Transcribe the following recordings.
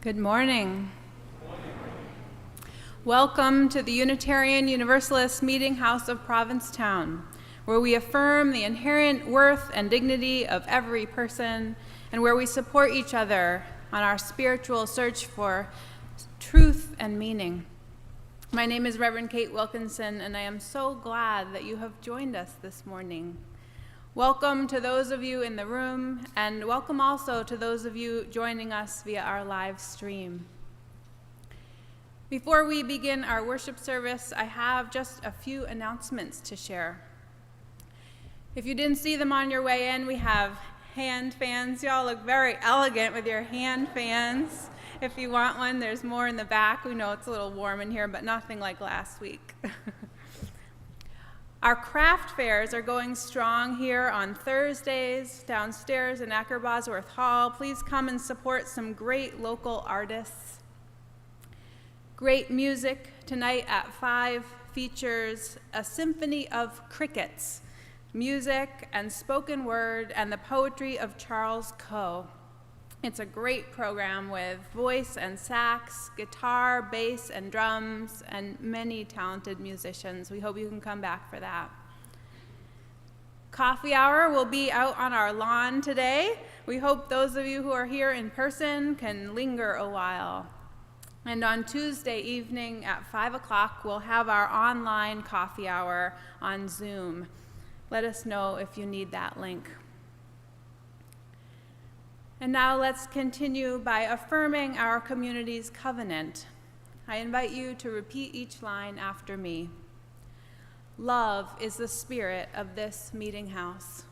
Good morning. Welcome to the Unitarian Universalist Meetinghouse of Provincetown, where we affirm the inherent worth and dignity of every person, and where we support each other on our spiritual search for truth and meaning. My name is Reverend Kate Wilkinson, and I am so glad that you have joined us this morning. Welcome to those of you in the room, and welcome also to those of you joining us via our live stream. Before we begin our worship service, I have just a few announcements to share. If you didn't see them on your way in, we have hand fans. Y'all look very elegant with your hand fans. If you want one, there's more in the back. We know it's a little warm in here, but nothing like last week. Our craft fairs are going strong here on Thursdays downstairs in Acker Bosworth Hall. Please come and support some great local artists. Great music tonight at 5 features a symphony of crickets, music and spoken word, and the poetry of Charles Coe. It's a great program with voice and sax, guitar, bass, and drums, and many talented musicians. We hope you can come back for that. Coffee hour will be out on our lawn today. We hope those of you who are here in person can linger a while. And on Tuesday evening at 5 o'clock, we'll have our online coffee hour on Zoom. Let us know if you need that link. And now let's continue by affirming our community's covenant. I invite you to repeat each line after me. Love is the spirit of this meeting house.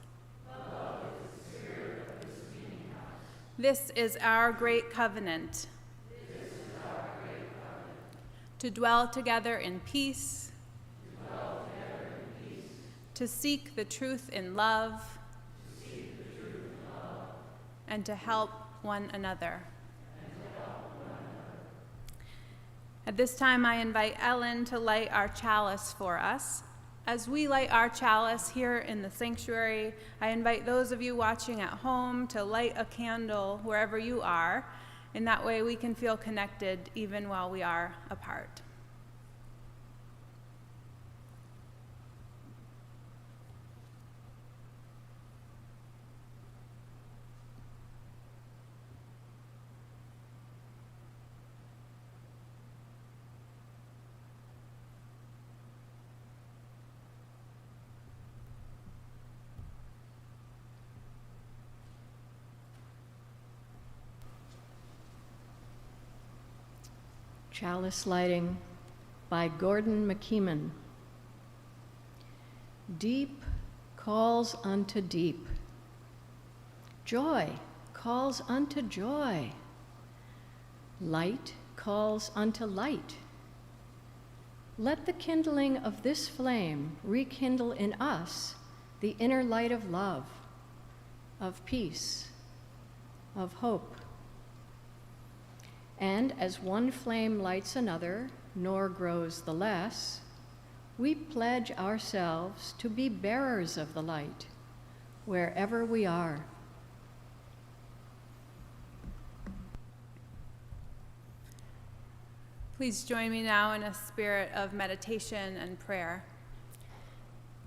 Love is the spirit of this meeting house. This is our great covenant. This is our great covenant. To dwell together in peace. To dwell together in peace. To seek the truth in love. And to help one another. At this time, I invite Ellen to light our chalice for us. As we light our chalice here in the sanctuary, I invite those of you watching at home to light a candle wherever you are. In that way, we can feel connected even while we are apart. Chalice Lighting by Gordon McKeeman. Deep calls unto deep. Joy calls unto joy. Light calls unto light. Let the kindling of this flame rekindle in us the inner light of love, of peace, of hope. And as one flame lights another, nor grows the less, we pledge ourselves to be bearers of the light wherever we are. Please join me now in a spirit of meditation and prayer.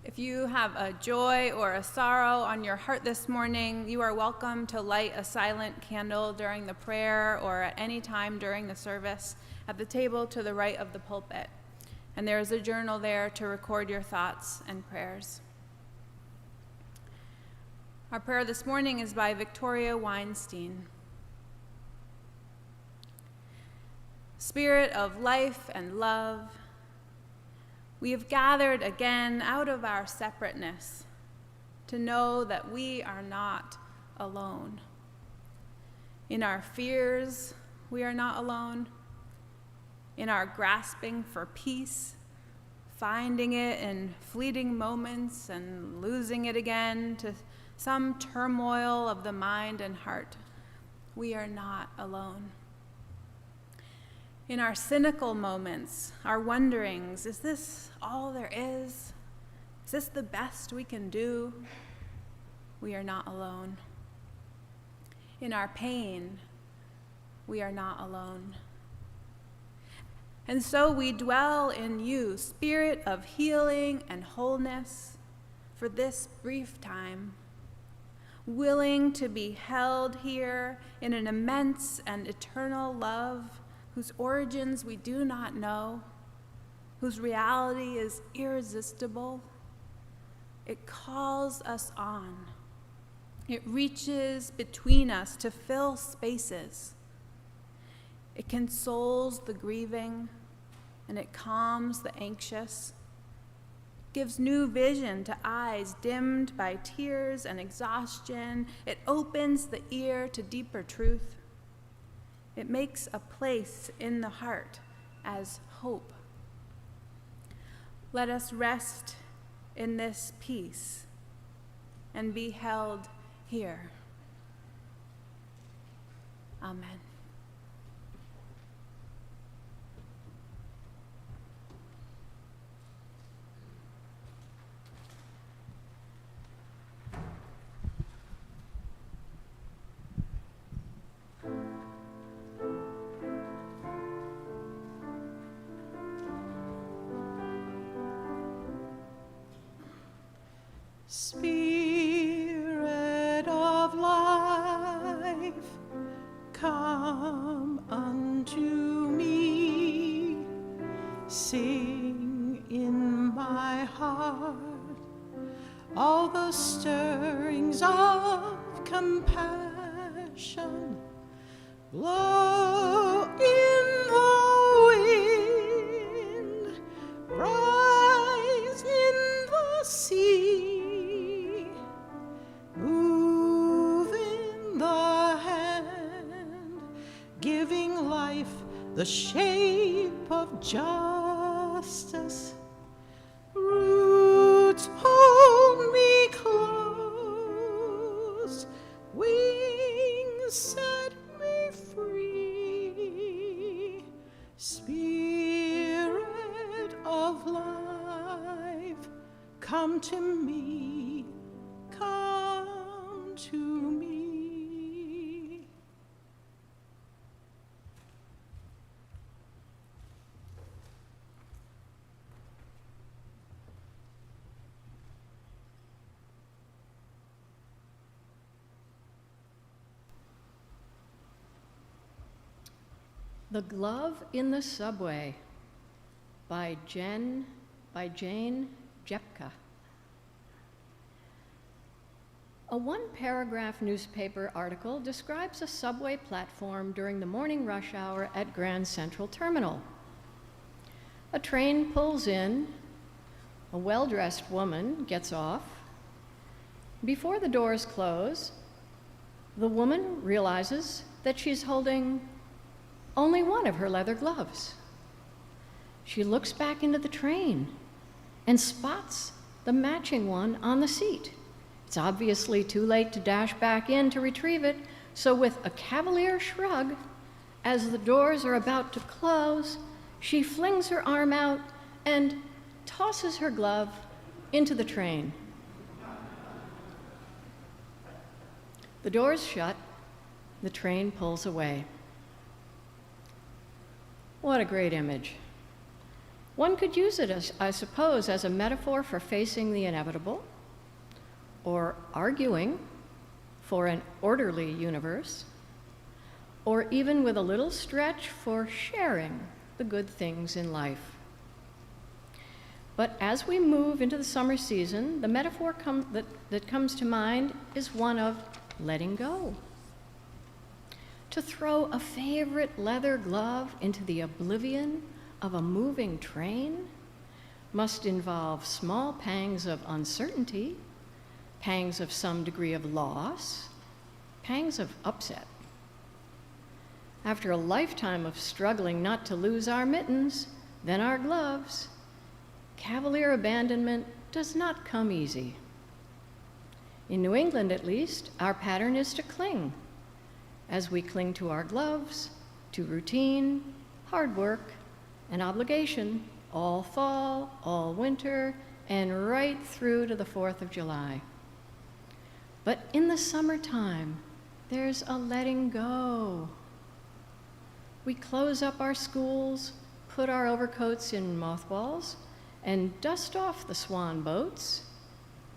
If you have a joy or a sorrow on your heart this morning, you are welcome to light a silent candle during the prayer or at any time during the service at the table to the right of the pulpit. And there is a journal there to record your thoughts and prayers. Our prayer this morning is by Victoria Weinstein. Spirit of life and love, we have gathered again out of our separateness to know that we are not alone. In our fears, we are not alone. In our grasping for peace, finding it in fleeting moments and losing it again to some turmoil of the mind and heart, we are not alone. In our cynical moments, our wonderings, is this all there is? Is this the best we can do? We are not alone. In our pain, we are not alone. And so we dwell in you, Spirit of healing and wholeness, for this brief time, willing to be held here in an immense and eternal love whose origins we do not know, whose reality is irresistible. It calls us on. It reaches between us to fill spaces. It consoles the grieving, and it calms the anxious, gives new vision to eyes dimmed by tears and exhaustion. It opens the ear to deeper truth. It makes a place in the heart as hope. Let us rest in this peace and be held here. Amen. Spirit of life, come unto me. Sing in my heart all the stirrings of compassion. Blow in the wind, rise in the sea, move in the hand, giving life the shape of justice. Roots hold me close, wings set me free. Spirit of life, come to me, come to me. The Glove in the Subway by Jane Jepka. A one-paragraph newspaper article describes a subway platform during the morning rush hour at Grand Central Terminal. A train pulls in, a well-dressed woman gets off. Before the doors close, the woman realizes that she's holding only one of her leather gloves. She looks back into the train and spots the matching one on the seat. It's obviously too late to dash back in to retrieve it, so with a cavalier shrug, as the doors are about to close, she flings her arm out and tosses her glove into the train. The doors shut, the train pulls away. What a great image. One could use it, I suppose, as a metaphor for facing the inevitable, or arguing for an orderly universe, or even with a little stretch for sharing the good things in life. But as we move into the summer season, the metaphor that comes to mind is one of letting go. To throw a favorite leather glove into the oblivion of a moving train must involve small pangs of uncertainty, pangs of some degree of loss, pangs of upset. After a lifetime of struggling not to lose our mittens, then our gloves, cavalier abandonment does not come easy. In New England, at least, our pattern is to cling. As we cling to our gloves, to routine, hard work, and obligation, all fall, all winter, and right through to the 4th of July. But in the summertime, there's a letting go. we close up our schools, put our overcoats in mothballs, and dust off the swan boats,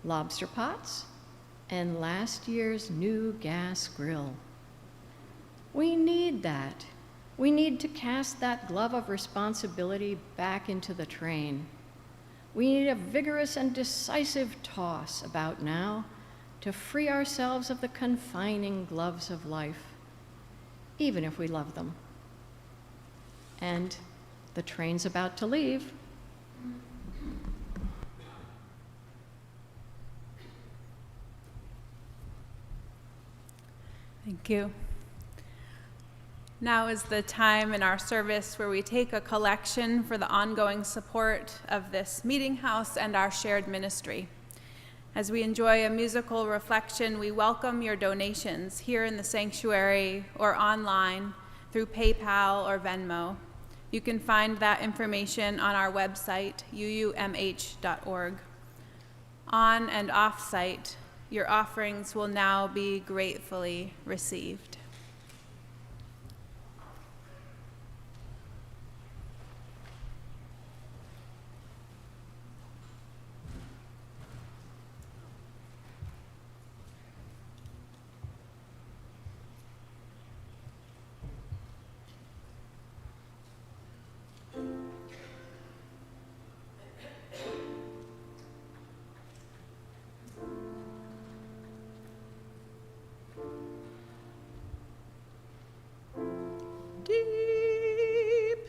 lobster pots, and last year's new gas grill. We need that. We need to cast that glove of responsibility back into the train. We need a vigorous and decisive toss about now to free ourselves of the confining gloves of life, even if we love them. And the train's about to leave. Thank you. Now is the time in our service where we take a collection for the ongoing support of this Meetinghouse and our shared ministry. As we enjoy a musical reflection, we welcome your donations here in the sanctuary or online through PayPal or Venmo. You can find that information on our website, uumh.org. On and off-site, your offerings will now be gratefully received.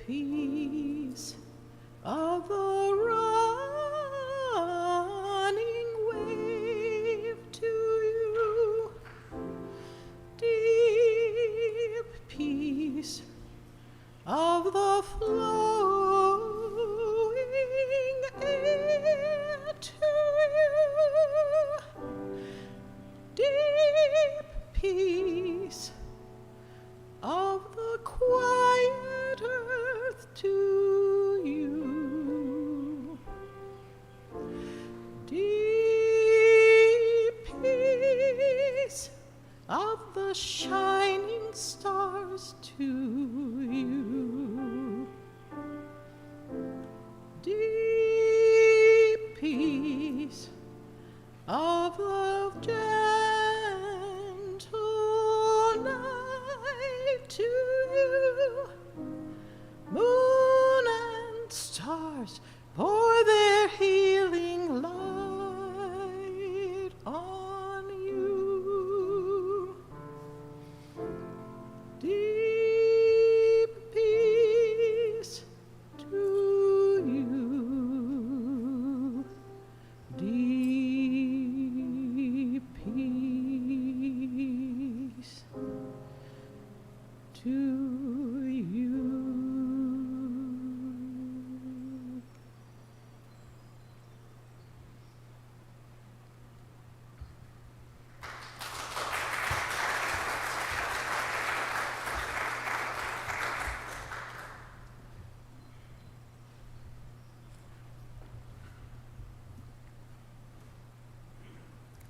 Peace of the running wave to you, deep peace of the flowing air to you, deep peace of the quiet earth to you, deep peace of the shining stars to you, deep peace of the gentle night to you, moon and stars pour their healing light on you, deep peace to you, deep peace to you.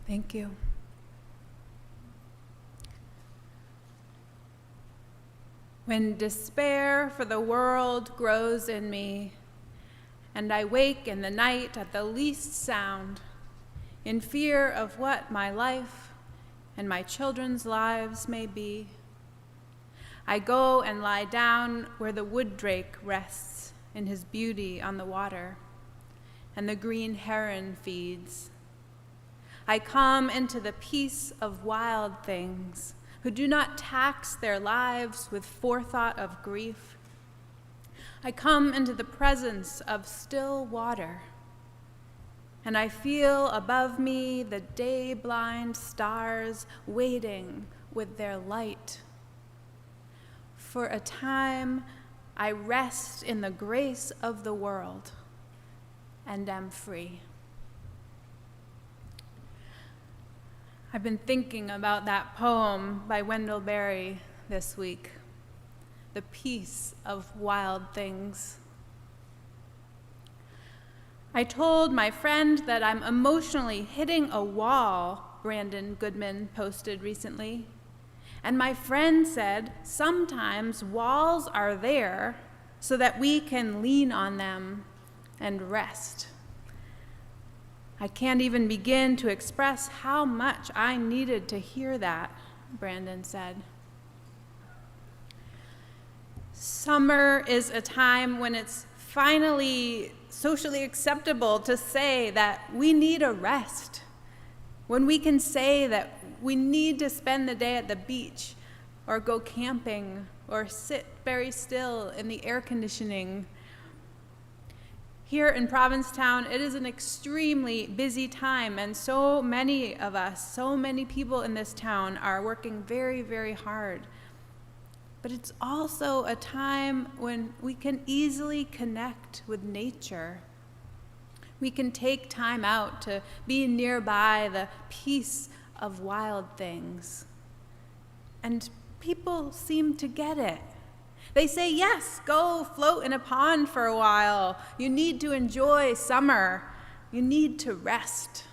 Thank you. When despair for the world grows in me, and I wake in the night at the least sound, in fear of what my life and my children's lives may be, I go and lie down where the wood drake rests in his beauty on the water, and the green heron feeds. I come into the peace of wild things who do not tax their lives with forethought of grief. I come into the presence of still water, and I feel above me the day-blind stars waiting with their light. For a time, I rest in the grace of the world and am free. I've been thinking about that poem by Wendell Berry this week, The Peace of Wild Things. I told my friend that I'm emotionally hitting a wall, Brandon Goodman posted recently, And my friend said, sometimes walls are there so that we can lean on them and rest. I can't even begin to express how much I needed to hear that, Brandon said. Summer is a time when it's finally socially acceptable to say that we need a rest. When we can say that we need to spend the day at the beach or go camping or sit very still in the air conditioning. Here in Provincetown, it is an extremely busy time, and so many of us, so many people in this town are working very, very hard. But it's also a time when we can easily connect with nature. We can take time out to be nearby the peace of wild things. And people seem to get it. They say, yes, go float in a pond for a while. You need to enjoy summer. You need to rest.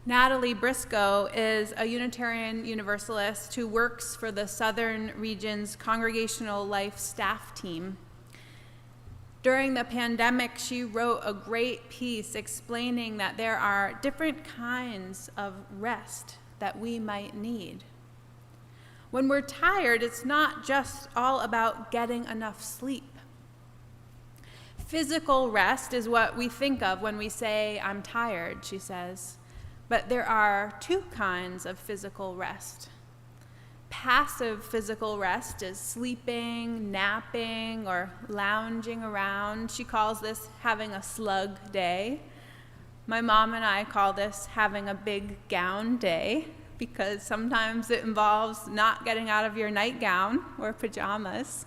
Natalie Briscoe is a Unitarian Universalist who works for the Southern Region's Congregational Life staff team. During the pandemic, she wrote a great piece explaining that there are different kinds of rest that we might need. When we're tired, it's not just all about getting enough sleep. Physical rest is what we think of when we say, I'm tired, she says. But there are two kinds of physical rest. Passive physical rest is sleeping, napping, or lounging around. She calls this having a slug day. My mom and I call this having a big gown day, because sometimes it involves not getting out of your nightgown or pajamas.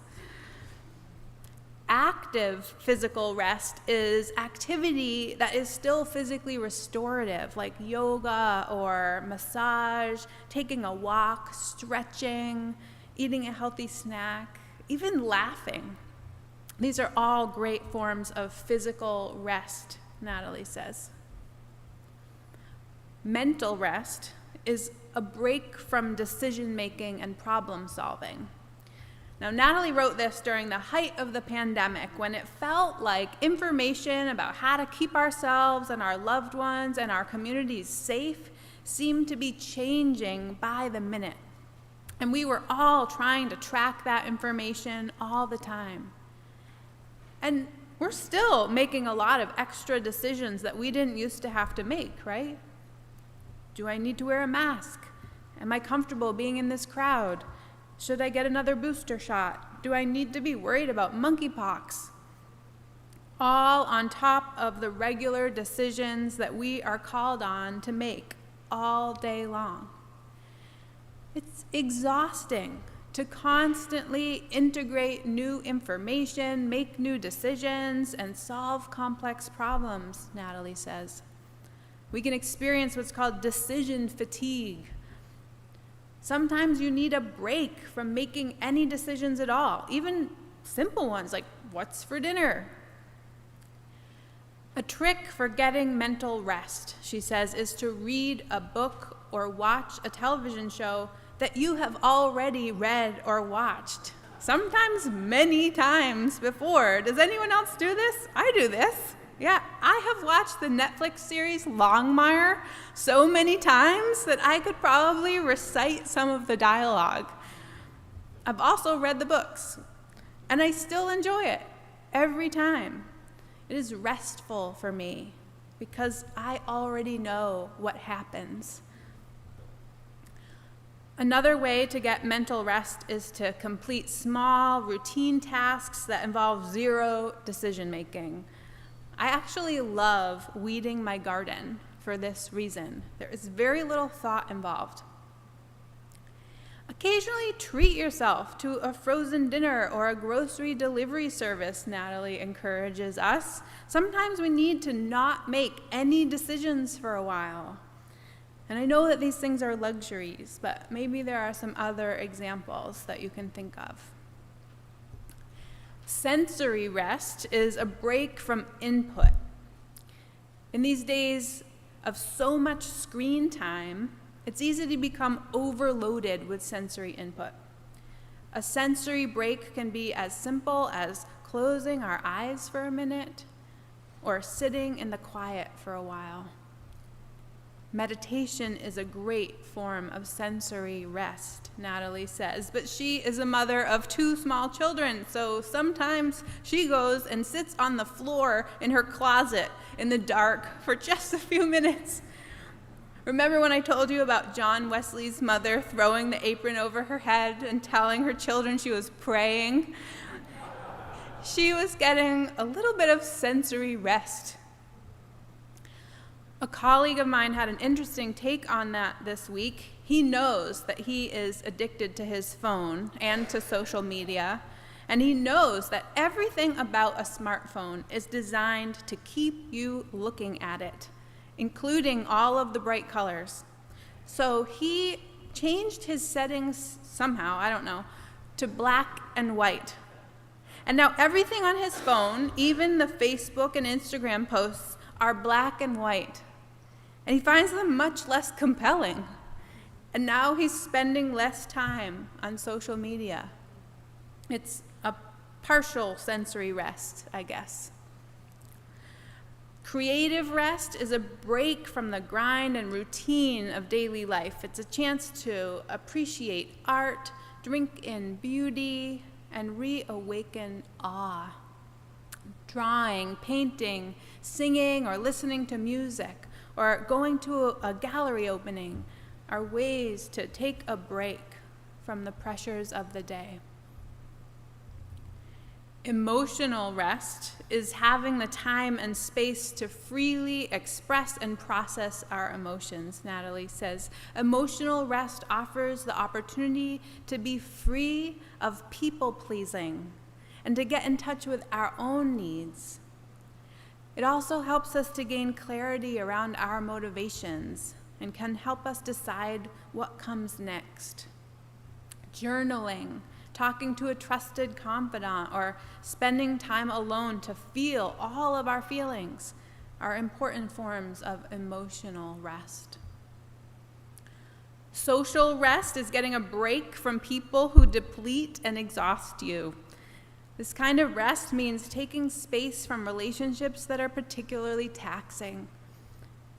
Active physical rest is activity that is still physically restorative, like yoga or massage, taking a walk, stretching, eating a healthy snack, even laughing. These are all great forms of physical rest, Natalie says. Mental rest is a break from decision-making and problem-solving. Now, Natalie wrote this during the height of the pandemic, when it felt like information about how to keep ourselves and our loved ones and our communities safe seemed to be changing by the minute. And we were all trying to track that information all the time. And we're still making a lot of extra decisions that we didn't used to have to make, right? Do I need to wear a mask? Am I comfortable being in this crowd? Should I get another booster shot? Do I need to be worried about monkeypox? All on top of the regular decisions that we are called on to make all day long. It's exhausting to constantly integrate new information, make new decisions, and solve complex problems, Natalie says. We can experience what's called decision fatigue. Sometimes you need a break from making any decisions at all, even simple ones like what's for dinner. A trick for getting mental rest, she says, is to read a book or watch a television show that you have already read or watched, sometimes many times before. Does anyone else do this? I do this. Yeah, I have watched the Netflix series Longmire so many times that I could probably recite some of the dialogue. I've also read the books, and I still enjoy it every time. It is restful for me because I already know what happens. Another way to get mental rest is to complete small, routine tasks that involve zero decision-making. I actually love weeding my garden for this reason. There is very little thought involved. Occasionally treat yourself to a frozen dinner or a grocery delivery service, Natalie encourages us. Sometimes we need to not make any decisions for a while. And I know that these things are luxuries, but maybe there are some other examples that you can think of. Sensory rest is a break from input. In these days of so much screen time, It's easy to become overloaded with sensory input. A sensory break can be as simple as closing our eyes for a minute or sitting in the quiet for a while. Meditation is a great form of sensory rest, Natalie says, but she is a mother of 2 small children, so sometimes she goes and sits on the floor in her closet in the dark for just a few minutes. Remember when I told you about John Wesley's mother throwing the apron over her head and telling her children she was praying? She was getting a little bit of sensory rest. A colleague of mine had an interesting take on that this week. He knows that he is addicted to his phone and to social media, and he knows that everything about a smartphone is designed to keep you looking at it, including all of the bright colors. So he changed his settings somehow, I don't know, to black and white. And now everything on his phone, even the Facebook and Instagram posts, are black and white. And he finds them much less compelling. And now he's spending less time on social media. It's a partial sensory rest, I guess. Creative rest is a break from the grind and routine of daily life. It's a chance to appreciate art, drink in beauty, and reawaken awe. Drawing, painting, singing, or listening to music, or going to a gallery opening are ways to take a break from the pressures of the day. Emotional rest is having the time and space to freely express and process our emotions, Natalie says. Emotional rest offers the opportunity to be free of people-pleasing and to get in touch with our own needs. It also helps us to gain clarity around our motivations and can help us decide what comes next. Journaling, talking to a trusted confidant, or spending time alone to feel all of our feelings are important forms of emotional rest. Social rest is getting a break from people who deplete and exhaust you. This kind of rest means taking space from relationships that are particularly taxing.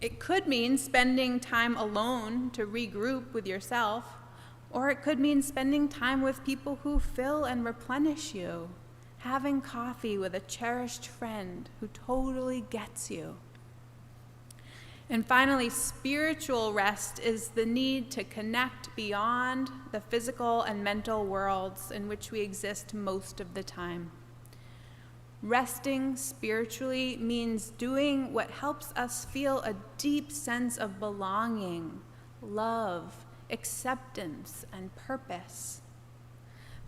It could mean spending time alone to regroup with yourself, or it could mean spending time with people who fill and replenish you, having coffee with a cherished friend who totally gets you. And finally, spiritual rest is the need to connect beyond the physical and mental worlds in which we exist most of the time. Resting spiritually means doing what helps us feel a deep sense of belonging, love, acceptance, and purpose.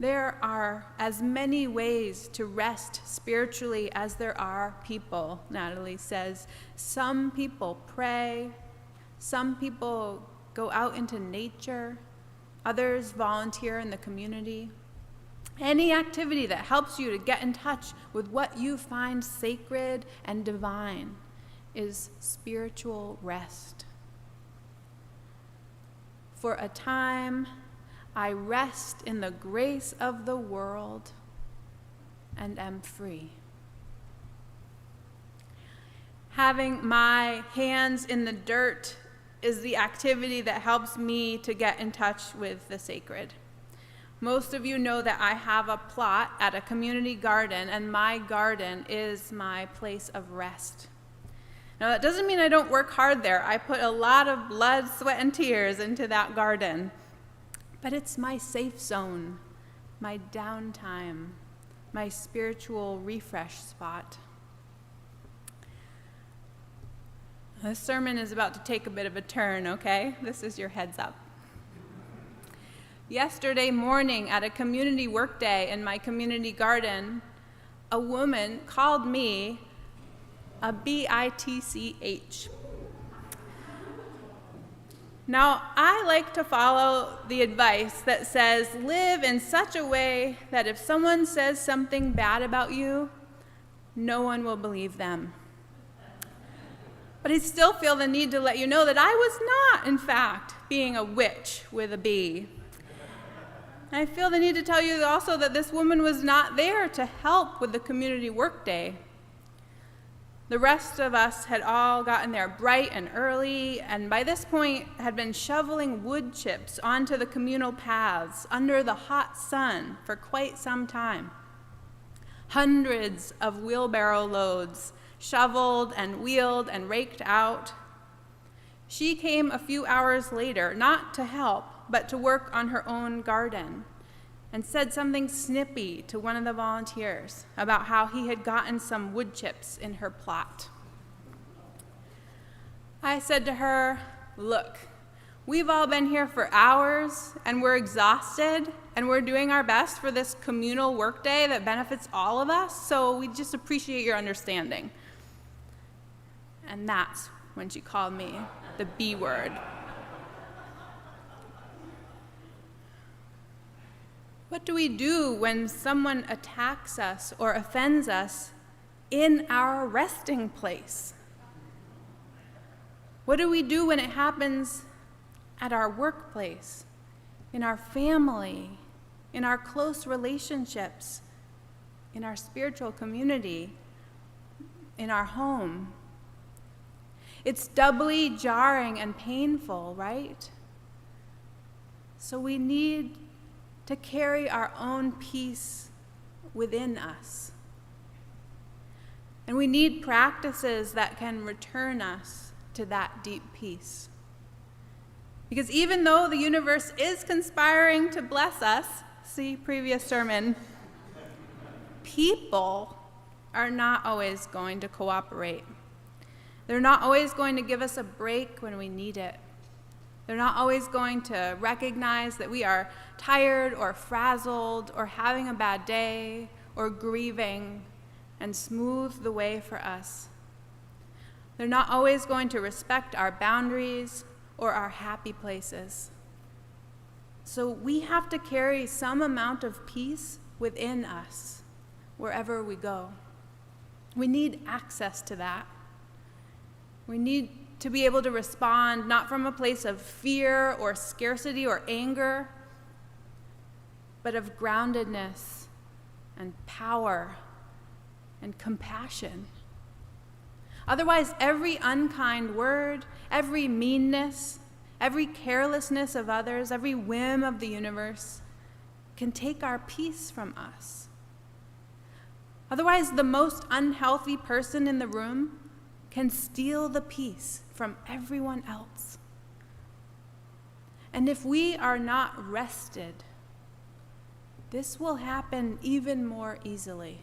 There are as many ways to rest spiritually as there are people, Natalie says. Some people pray, some people go out into nature, others volunteer in the community. Any activity that helps you to get in touch with what you find sacred and divine is spiritual rest. For a time, I rest in the grace of the world and am free. Having my hands in the dirt is the activity that helps me to get in touch with the sacred. Most of you know that I have a plot at a community garden, and my garden is my place of rest. Now, that doesn't mean I don't work hard there. I put a lot of blood, sweat, and tears into that garden. But it's my safe zone, my downtime, my spiritual refresh spot. This sermon is about to take a bit of a turn, okay? This is your heads up. Yesterday morning at a community work day in my community garden, a woman called me a bitch. Now, I like to follow the advice that says, live in such a way that if someone says something bad about you, no one will believe them. But I still feel the need to let you know that I was not, in fact, being a witch with a B. I feel the need to tell you also that this woman was not there to help with the community workday. The rest of us had all gotten there bright and early, and by this point had been shoveling wood chips onto the communal paths under the hot sun for quite some time. Hundreds of wheelbarrow loads shoveled and wheeled and raked out. She came a few hours later, not to help, but to work on her own garden, and said something snippy to one of the volunteers about how he had gotten some wood chips in her plot. I said to her, "Look, we've all been here for hours, and we're exhausted, and we're doing our best for this communal workday that benefits all of us, so we just appreciate your understanding." And that's when she called me the B word. What do we do when someone attacks us or offends us in our resting place? What do we do when it happens at our workplace, in our family, in our close relationships, in our spiritual community, in our home? It's doubly jarring and painful, right? So we need to carry our own peace within us. And we need practices that can return us to that deep peace. Because even though the universe is conspiring to bless us, see previous sermon, people are not always going to cooperate. They're not always going to give us a break when we need it. They're not always going to recognize that we are tired or frazzled or having a bad day or grieving and smooth the way for us. They're not always going to respect our boundaries or our happy places. So we have to carry some amount of peace within us wherever we go. We need access to that. We need to be able to respond not from a place of fear or scarcity or anger, but of groundedness and power and compassion. Otherwise, every unkind word, every meanness, every carelessness of others, every whim of the universe can take our peace from us. Otherwise, the most unhealthy person in the room can steal the peace from everyone else. And if we are not rested, this will happen even more easily.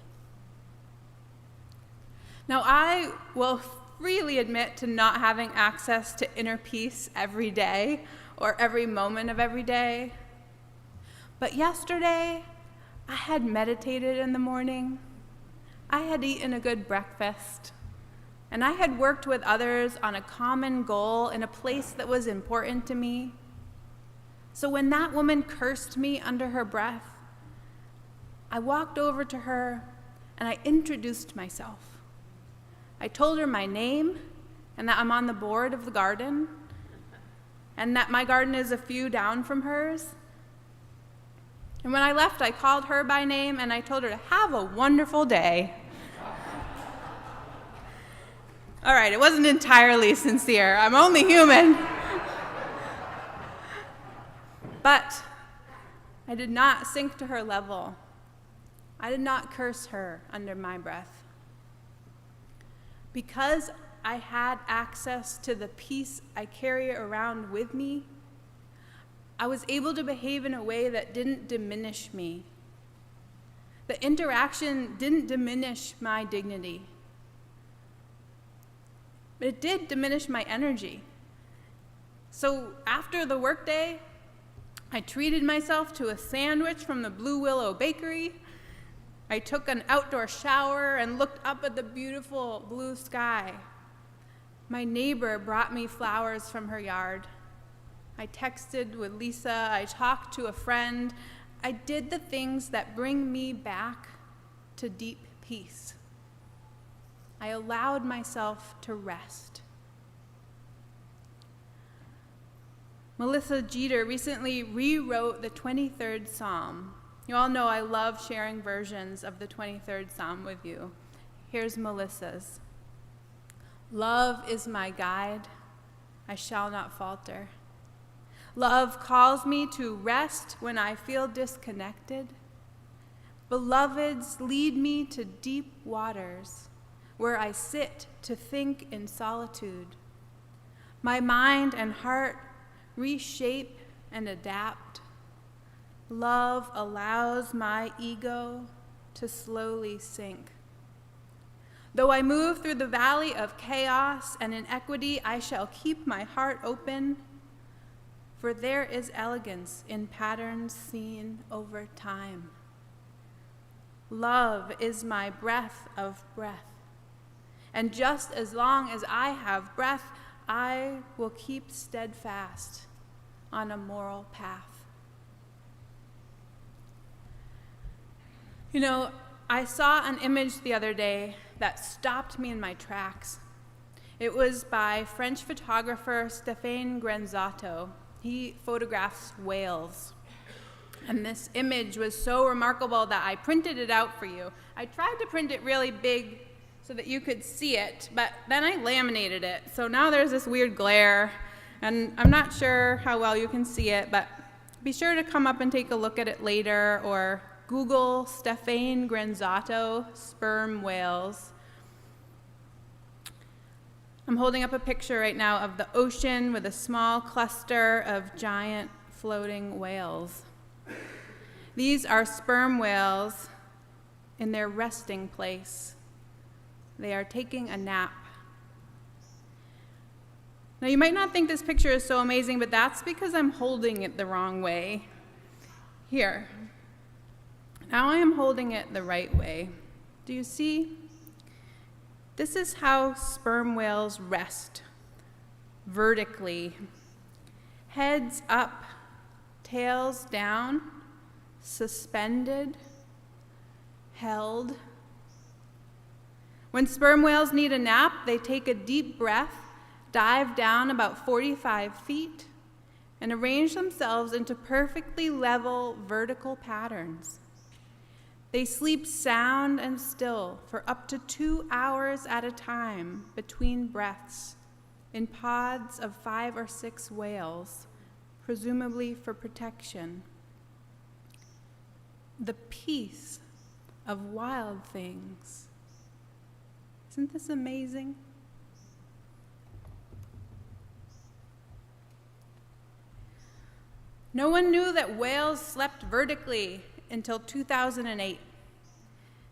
Now, I will freely admit to not having access to inner peace every day or every moment of every day. But yesterday, I had meditated in the morning. I had eaten a good breakfast. And I had worked with others on a common goal in a place that was important to me. So when that woman cursed me under her breath, I walked over to her and I introduced myself. I told her my name and that I'm on the board of the garden and that my garden is a few down from hers. And when I left, I called her by name and I told her to have a wonderful day. All right, it wasn't entirely sincere. I'm only human. But I did not sink to her level. I did not curse her under my breath. Because I had access to the peace I carry around with me, I was able to behave in a way that didn't diminish me. The interaction didn't diminish my dignity. But it did diminish my energy. So after the workday, I treated myself to a sandwich from the Blue Willow Bakery. I took an outdoor shower and looked up at the beautiful blue sky. My neighbor brought me flowers from her yard. I texted with Lisa. I talked to a friend. I did the things that bring me back to deep peace. I allowed myself to rest Melissa Jeter recently rewrote the 23rd Psalm. You all know I love sharing versions of the 23rd Psalm with you. Here's Melissa's. Love is my guide, I shall not falter. Love calls me to rest when I feel disconnected. Beloveds lead me to deep waters, where I sit to think in solitude. My mind and heart reshape and adapt. Love allows my ego to slowly sink. Though I move through the valley of chaos and inequity, I shall keep my heart open, for there is elegance in patterns seen over time. Love is my breath of breath, and just as long as I have breath, I will keep steadfast on a moral path. You know, I saw an image the other day that stopped me in my tracks. It was by French photographer Stéphane Granzotto. He photographs whales. And this image was so remarkable that I printed it out for you. I tried to print it really big so that you could see it, but then I laminated it. So now there's this weird glare, and I'm not sure how well you can see it, but be sure to come up and take a look at it later, or Google Stéphane Granzotto sperm whales. I'm holding up a picture right now of the ocean with a small cluster of giant floating whales. These are sperm whales in their resting place. They are taking a nap. Now, you might not think this picture is so amazing, but that's because I'm holding it the wrong way. Here. Now I am holding it the right way. Do you see? This is how sperm whales rest, vertically. Heads up, tails down, suspended, held. When sperm whales need a nap, they take a deep breath, dive down about 45 feet, and arrange themselves into perfectly level vertical patterns. They sleep sound and still for up to 2 hours at a time between breaths in pods of 5 or 6 whales, presumably for protection. The peace of wild things. Isn't this amazing? No one knew that whales slept vertically until 2008.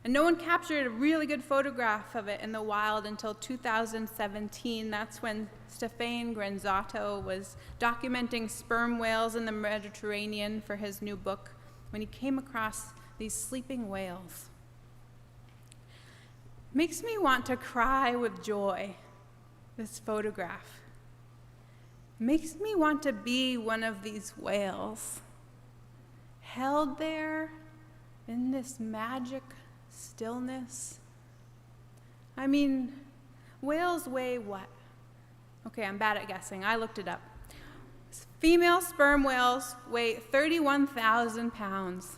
And no one captured a really good photograph of it in the wild until 2017. That's when Stéphane Granzotto was documenting sperm whales in the Mediterranean for his new book, when he came across these sleeping whales. Makes me want to cry with joy, this photograph. Makes me want to be one of these whales, held there in this magic stillness. I mean, whales weigh what? Okay, I'm bad at guessing. I looked it up. Female sperm whales weigh 31,000 pounds.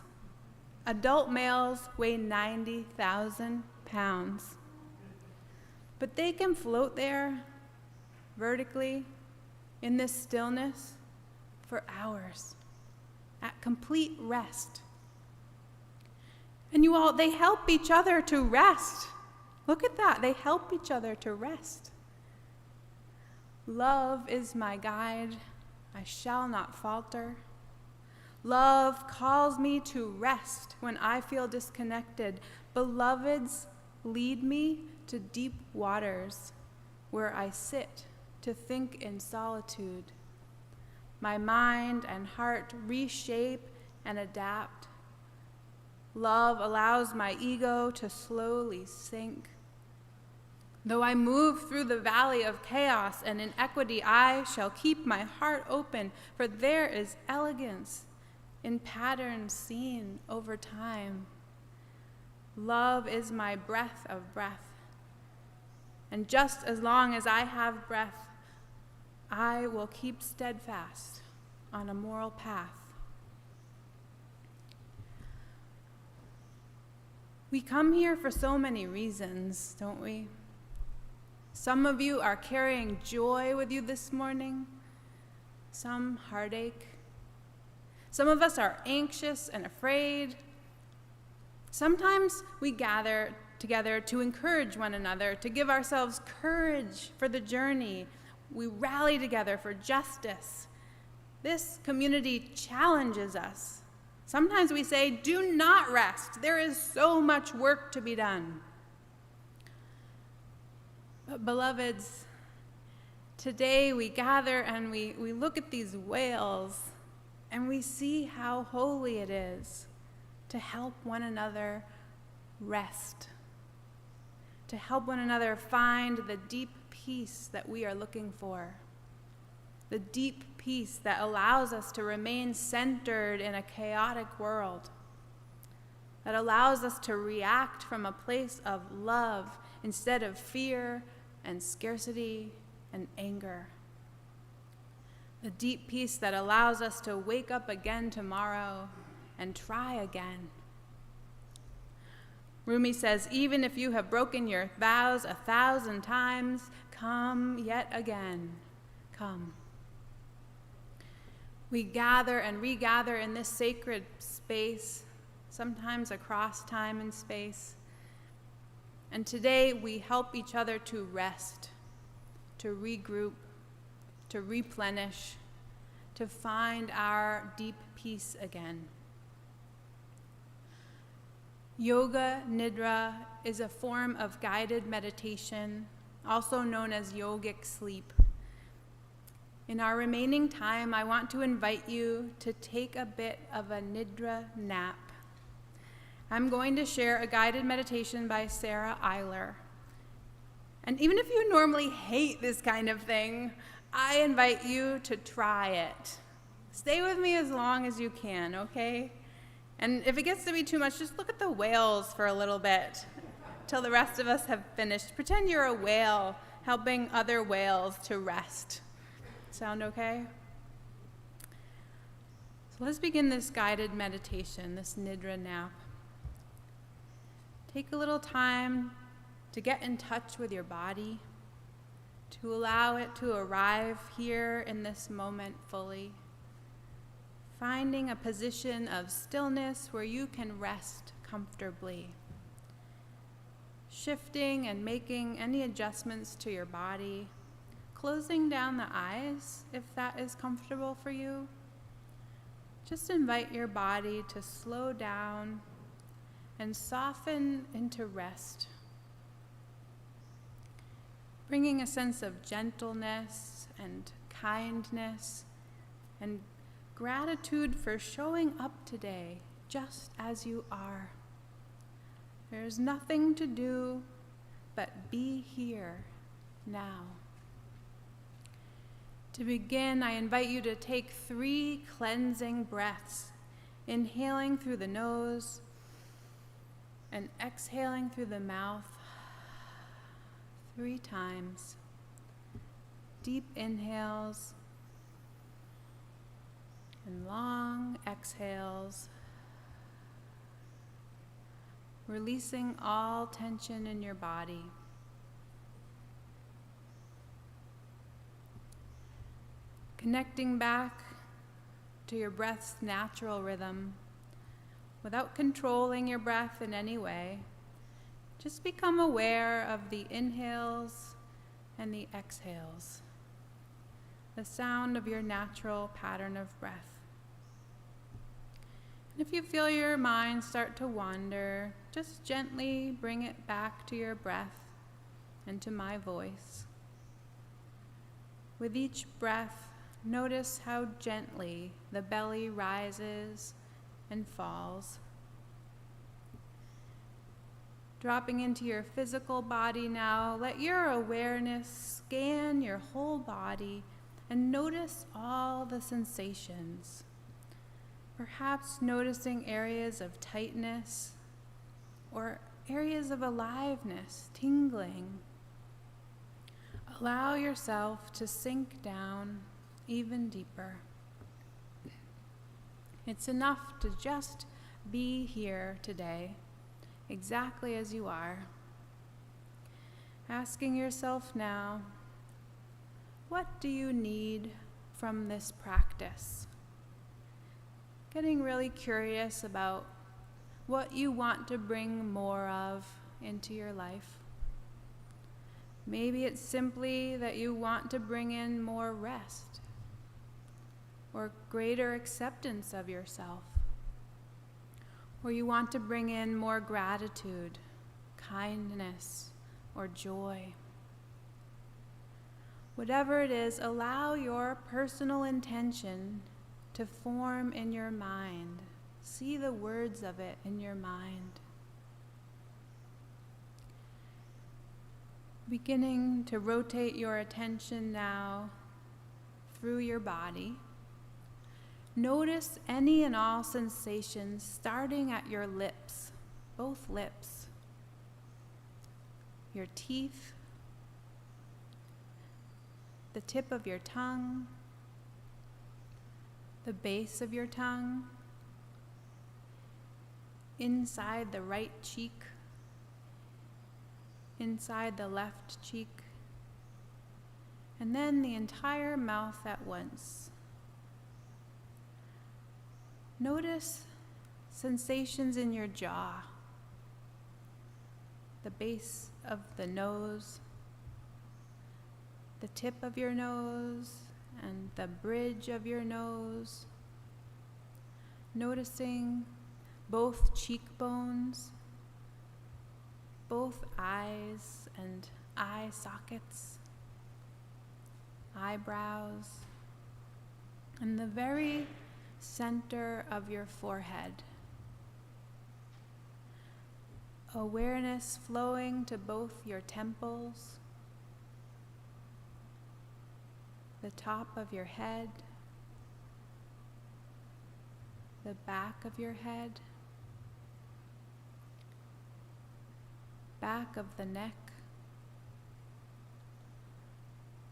Adult males weigh 90,000 pounds. But they can float there vertically in this stillness for hours at complete rest. And you all, they help each other to rest. Look at that. They help each other to rest. Love is my guide. I shall not falter. Love calls me to rest when I feel disconnected. Beloveds lead me to deep waters where I sit to think in solitude. My mind and heart reshape and adapt. Love allows my ego to slowly sink. Though I move through the valley of chaos and inequity, I shall keep my heart open, for there is elegance in patterns seen over time. Love is my breath of breath. And just as long as I have breath, I will keep steadfast on a moral path. We come here for so many reasons, don't we? Some of you are carrying joy with you this morning, some heartache. Some of us are anxious and afraid. Sometimes we gather together to encourage one another, to give ourselves courage for the journey. We rally together for justice. This community challenges us. Sometimes we say, do not rest. There is so much work to be done. But beloveds, today we gather and we look at these whales and we see how holy it is to help one another rest, to help one another find the deep peace that we are looking for, the deep peace that allows us to remain centered in a chaotic world, that allows us to react from a place of love instead of fear and scarcity and anger. The deep peace that allows us to wake up again tomorrow and try again. Rumi says, even if you have broken your vows 1,000 times, come yet again, come. We gather and regather in this sacred space, sometimes across time and space. And today we help each other to rest, to regroup, to replenish, to find our deep peace again. Yoga Nidra is a form of guided meditation, also known as yogic sleep. In our remaining time, I want to invite you to take a bit of a Nidra nap. I'm going to share a guided meditation by Sarah Eiler. And even if you normally hate this kind of thing, I invite you to try it. Stay with me as long as you can, okay? And if it gets to be too much, just look at the whales for a little bit till the rest of us have finished. Pretend you're a whale helping other whales to rest. Sound okay? So let's begin this guided meditation, this Nidra nap. Take a little time to get in touch with your body, to allow it to arrive here in this moment fully, finding a position of stillness where you can rest comfortably, shifting and making any adjustments to your body, closing down the eyes if that is comfortable for you. Just invite your body to slow down and soften into rest, bringing a sense of gentleness and kindness and gratitude for showing up today just as you are. There's nothing to do but be here now. To begin, I invite you to take 3 cleansing breaths, inhaling through the nose and exhaling through the mouth 3 times. Deep inhales and long exhales, releasing all tension in your body. Connecting back to your breath's natural rhythm without controlling your breath in any way. Just become aware of the inhales and the exhales, the sound of your natural pattern of breath. And if you feel your mind start to wander, just gently bring it back to your breath and to my voice. With each breath, notice how gently the belly rises and falls. Dropping into your physical body now, let your awareness scan your whole body and notice all the sensations. Perhaps noticing areas of tightness or areas of aliveness, tingling. Allow yourself to sink down even deeper. It's enough to just be here today, exactly as you are. Asking yourself now, what do you need from this practice? Getting really curious about what you want to bring more of into your life. Maybe it's simply that you want to bring in more rest or greater acceptance of yourself, or you want to bring in more gratitude, kindness, or joy. Whatever it is, allow your personal intention to form in your mind. See the words of it in your mind. Beginning to rotate your attention now through your body. Notice any and all sensations starting at your lips, both lips, your teeth, the tip of your tongue, the base of your tongue, inside the right cheek, inside the left cheek, and then the entire mouth at once. Notice sensations in your jaw, the base of the nose, the tip of your nose, and the bridge of your nose. Noticing both cheekbones, both eyes and eye sockets, eyebrows, and the very center of your forehead. Awareness flowing to both your temples, the top of your head, the back of your head, back of the neck,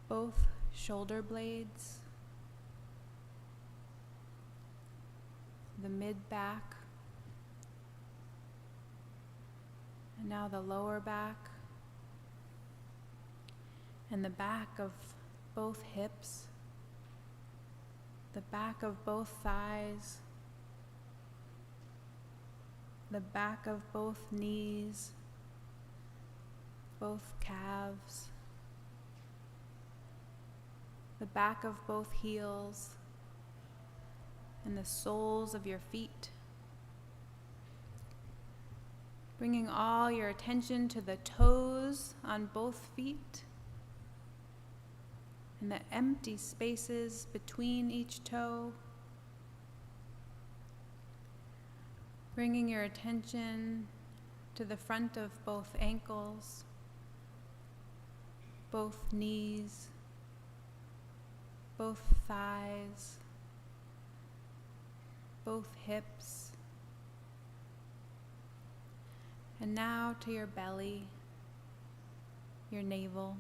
both shoulder blades, the mid-back, and now the lower back, and the back of both hips, the back of both thighs, the back of both knees, both calves, the back of both heels, and the soles of your feet. Bringing all your attention to the toes on both feet and the empty spaces between each toe. Bringing your attention to the front of both ankles, both knees, both thighs, both hips, and now to your belly, your navel,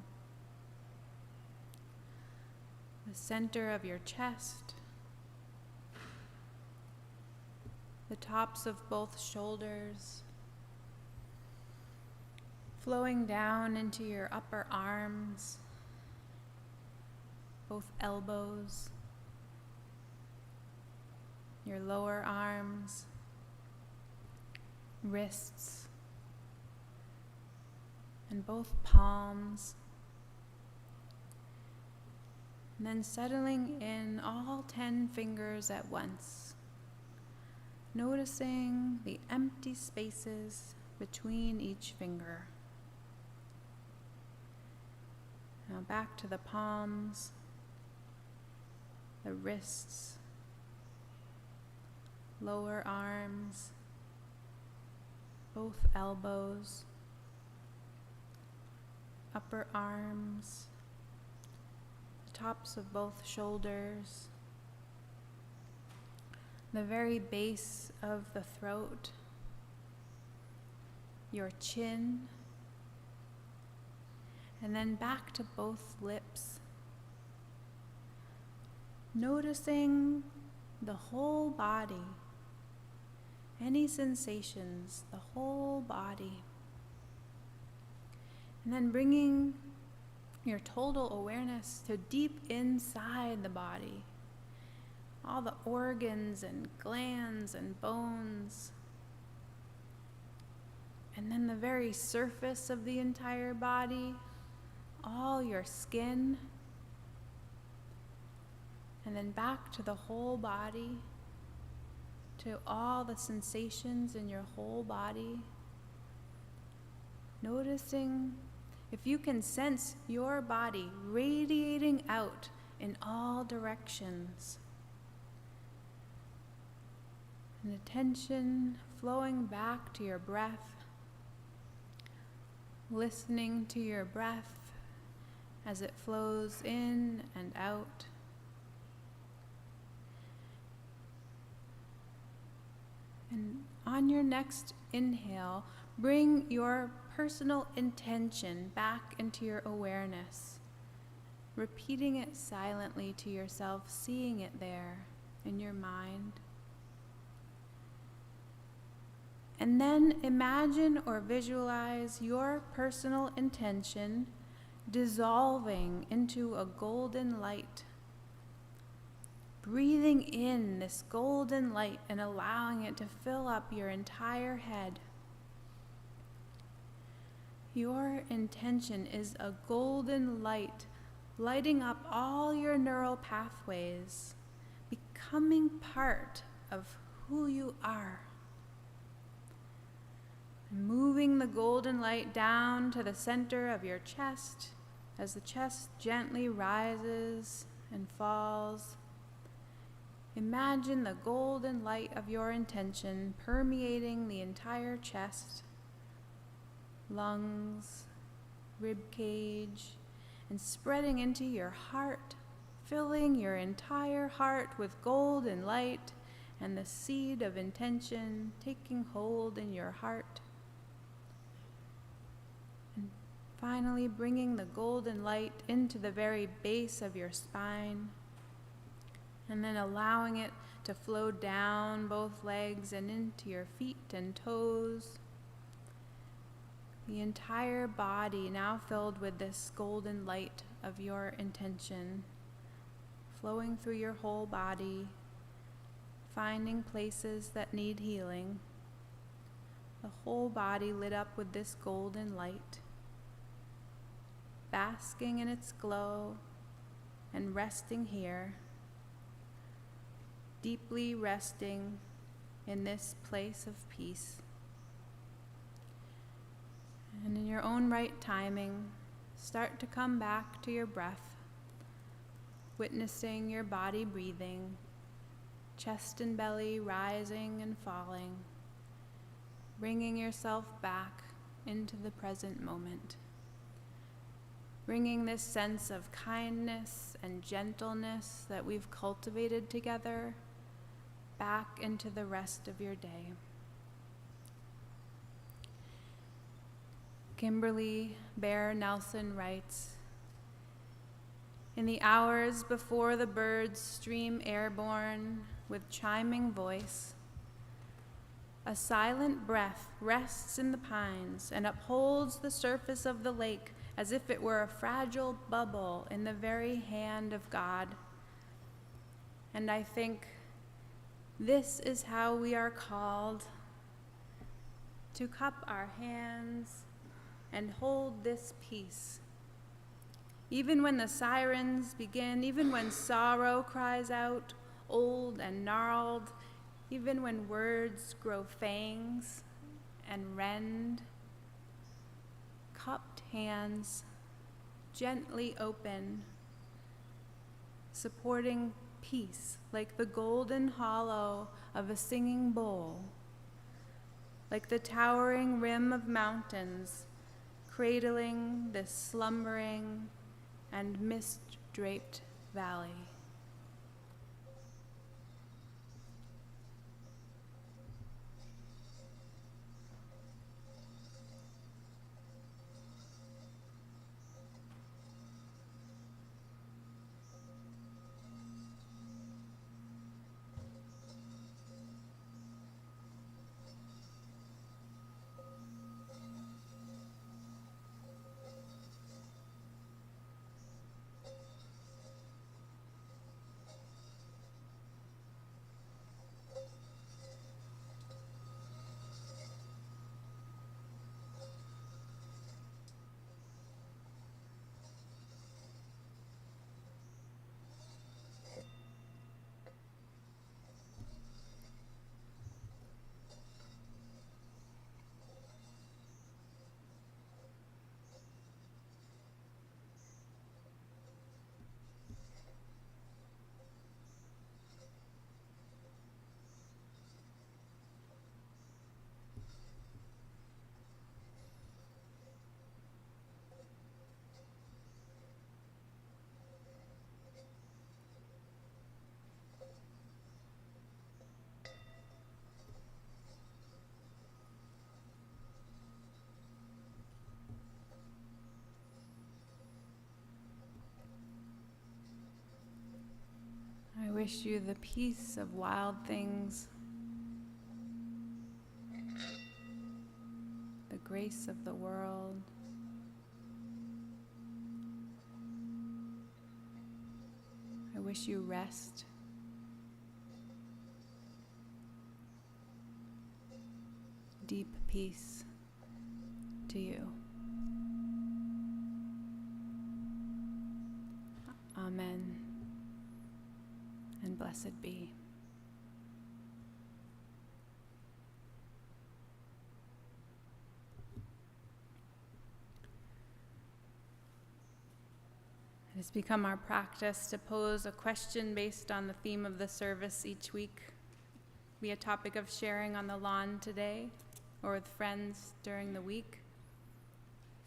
the center of your chest, the tops of both shoulders, flowing down into your upper arms, both elbows, your lower arms, wrists, and both palms. And then settling in all 10 fingers at once, noticing the empty spaces between each finger. Now back to the palms, the wrists, lower arms, both elbows, upper arms, tops of both shoulders, the very base of the throat, your chin, and then back to both lips. Noticing the whole body. Any sensations, the whole body. And then bringing your total awareness to deep inside the body. All the organs and glands and bones. And then the very surface of the entire body, all your skin. And then back to the whole body, to all the sensations in your whole body. Noticing if you can sense your body radiating out in all directions. And attention flowing back to your breath, listening to your breath as it flows in and out. And on your next inhale, bring your personal intention back into your awareness, repeating it silently to yourself, seeing it there in your mind. And then imagine or visualize your personal intention dissolving into a golden light. Breathing in this golden light and allowing it to fill up your entire head. Your intention is a golden light, lighting up all your neural pathways, becoming part of who you are. Moving the golden light down to the center of your chest as the chest gently rises and falls. Imagine the golden light of your intention permeating the entire chest, lungs, rib cage, and spreading into your heart, filling your entire heart with golden light and the seed of intention taking hold in your heart. And finally bringing the golden light into the very base of your spine, and then allowing it to flow down both legs and into your feet and toes. The entire body now filled with this golden light of your intention, flowing through your whole body, finding places that need healing. The whole body lit up with this golden light, basking in its glow and resting here, deeply resting in this place of peace. And in your own right timing, start to come back to your breath, witnessing your body breathing, chest and belly rising and falling, bringing yourself back into the present moment, bringing this sense of kindness and gentleness that we've cultivated together back into the rest of your day. Kimberly Bear Nelson writes, "In the hours before the birds stream airborne with chiming voice, a silent breath rests in the pines and upholds the surface of the lake as if it were a fragile bubble in the very hand of God. And I think, this is how we are called, to cup our hands and hold this peace. Even when the sirens begin, even when sorrow cries out, old and gnarled, even when words grow fangs and rend, cupped hands gently open, supporting peace like the golden hollow of a singing bowl, like the towering rim of mountains cradling this slumbering and mist-draped valley." wish you the peace of wild things, the grace of the world. I wish you rest. Deep peace to you. Amen. And blessed be. It has become our practice to pose a question based on the theme of the service each week. Be a topic of sharing on the lawn today or with friends during the week.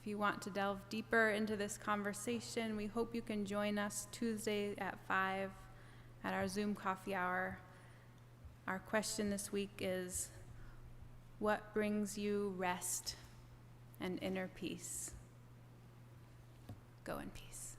If you want to delve deeper into this conversation, we hope you can join us Tuesday at 5 at our Zoom coffee hour. Our question this week is, what brings you rest and inner peace? Go in peace.